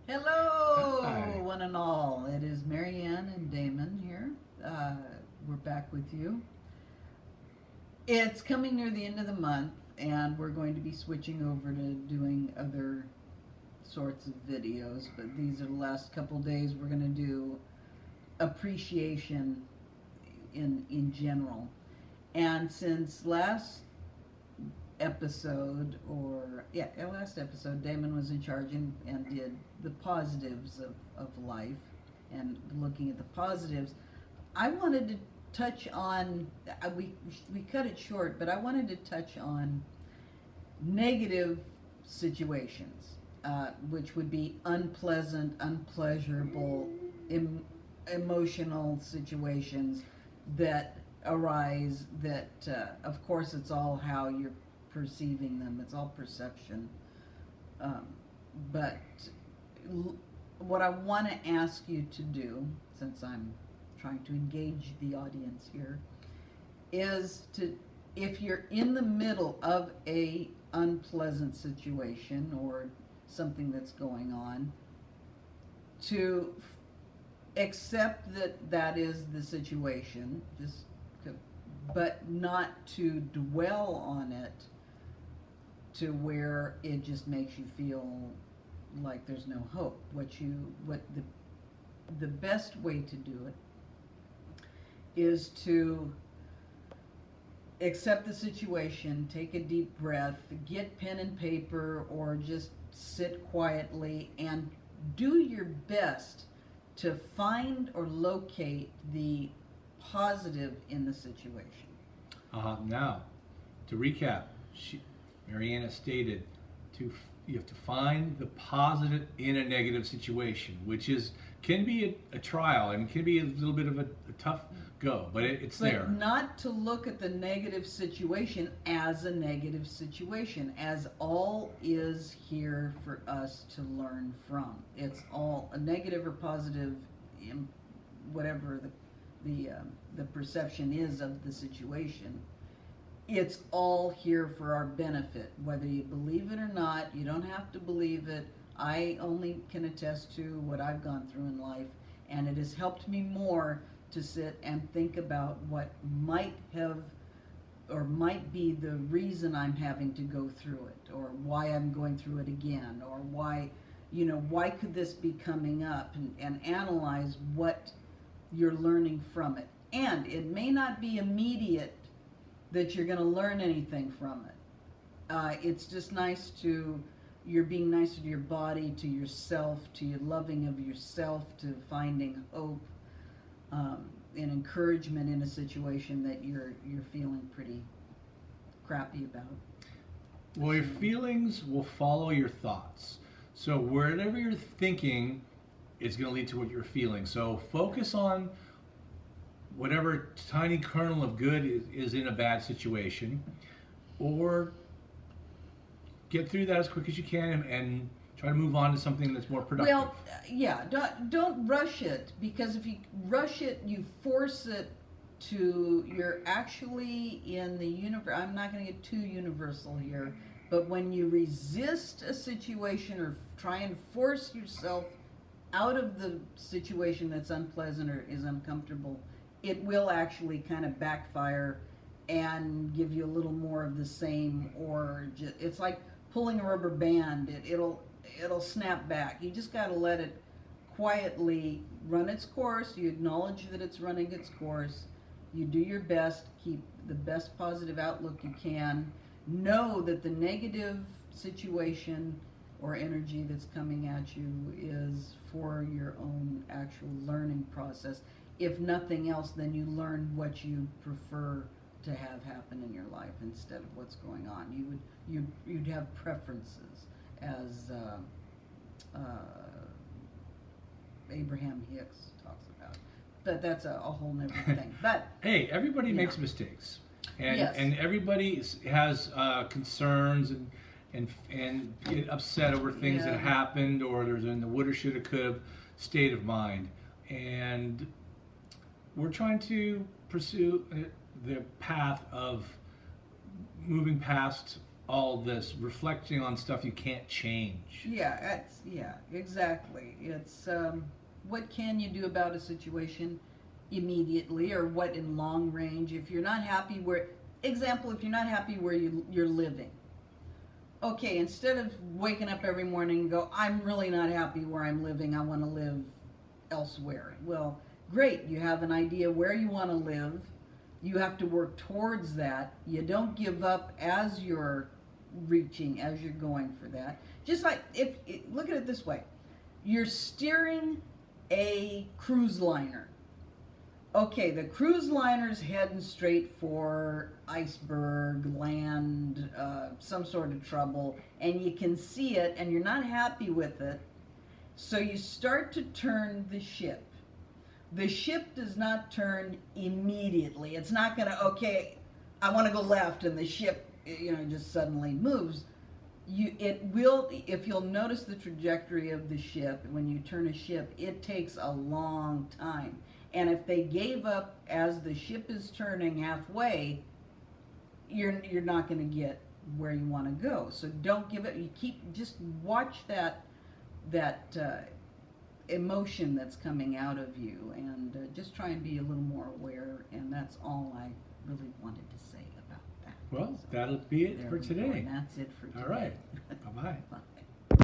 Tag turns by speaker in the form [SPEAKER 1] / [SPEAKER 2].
[SPEAKER 1] Hello,
[SPEAKER 2] Hi.
[SPEAKER 1] one and all. It is Marianne and Damon here. We're back with you. It's coming near the end of the month, and we're going to be switching over to doing other sorts of videos. But these are the last couple days we're going to do appreciation in general. And since last episode, Damon was in charge and did the positives of life and looking at the positives. I wanted to touch on, we cut it short, but I wanted to touch on negative situations, which would be unpleasant, unpleasurable, emotional situations that arise that, of course, it's all how you're perceiving them. It's all perception. Um, but what I want to ask you to do, since I'm trying to engage the audience here, is to, if you're in the middle of a unpleasant situation or something that's going on, to accept that that is the situation, just but not to dwell on it to where it just makes you feel like there's no hope. What the best way to do it is to accept the situation, take a deep breath, get pen and paper, or just sit quietly and do your best to find or locate the positive in the situation.
[SPEAKER 2] Now, to recap, Mariana stated you have to find the positive in a negative situation, which can be a trial and can be a little bit of a tough go, but it's
[SPEAKER 1] But
[SPEAKER 2] there.
[SPEAKER 1] not to look at the negative situation as a negative situation, as all is here for us to learn from. It's all a negative or positive, whatever the perception is of the situation. It's all here for our benefit, whether you believe it or not. You don't have to believe it. I only can attest to what I've gone through in life, and it has helped me more to sit and think about what might have or might be the reason I'm having to go through it, or why I'm going through it again, or why could this be coming up, and analyze what you're learning from it. And it may not be immediate that you're going to learn anything from it. It's just you're being nicer to your body, to yourself, to your loving of yourself, to finding hope, and encouragement in a situation that you're feeling pretty crappy about.
[SPEAKER 2] Well, your feelings will follow your thoughts. So wherever you're thinking is going to lead to what you're feeling. So focus on whatever tiny kernel of good is in a bad situation, or get through that as quick as you can and try to move on to something that's more productive.
[SPEAKER 1] Well, yeah, don't rush it, because if you rush it, you force it to, you're actually in the universe. I'm not going to get too universal here, but when you resist a situation or try and force yourself out of the situation that's unpleasant or is uncomfortable, it will actually kind of backfire and give you a little more of the same, or it's like pulling a rubber band. It'll snap back. You just got to let it quietly run its course. You acknowledge that it's running its course. You do your best, keep the best positive outlook you can. Know that the negative situation or energy that's coming at you is for your own actual learning process. If nothing else, then you learn what you prefer to have happen in your life instead of what's going on. You'd have preferences, as Abraham Hicks talks about. But that's a whole nother thing. But
[SPEAKER 2] Hey, everybody
[SPEAKER 1] yeah.
[SPEAKER 2] makes mistakes, and
[SPEAKER 1] Yes.
[SPEAKER 2] everybody has concerns and get upset over things
[SPEAKER 1] Yeah.
[SPEAKER 2] that happened, or there's in the woulda, shoulda, coulda state of mind, and we're trying to pursue the path of moving past all this reflecting on stuff you can't change.
[SPEAKER 1] Yeah, exactly. It's what can you do about a situation immediately, or what in long range? If you're not happy where, example, if you're not happy where you're living, okay, instead of waking up every morning and go, I'm really not happy where I'm living, I want to live elsewhere. Well, great, you have an idea where you want to live. You have to work towards that. You don't give up as you're reaching, as you're going for that. Just like, look at it this way. You're steering a cruise liner. Okay, the cruise liner's heading straight for iceberg, land, some sort of trouble, and you can see it, and you're not happy with it. So you start to turn the ship. The ship does not turn immediately. It's not going to, okay, I want to go left, and the ship, just suddenly moves. It will, if you'll notice the trajectory of the ship, when you turn a ship, it takes a long time. And if they gave up as the ship is turning halfway, you're not going to get where you want to go. So don't give it. Just watch that emotion that's coming out of you, and just try and be a little more aware. And that's all I really wanted to say about that.
[SPEAKER 2] Well,
[SPEAKER 1] So
[SPEAKER 2] that'll be it
[SPEAKER 1] there
[SPEAKER 2] for
[SPEAKER 1] we go,
[SPEAKER 2] today.
[SPEAKER 1] and that's it for today.
[SPEAKER 2] All right. Bye-bye.
[SPEAKER 1] Bye.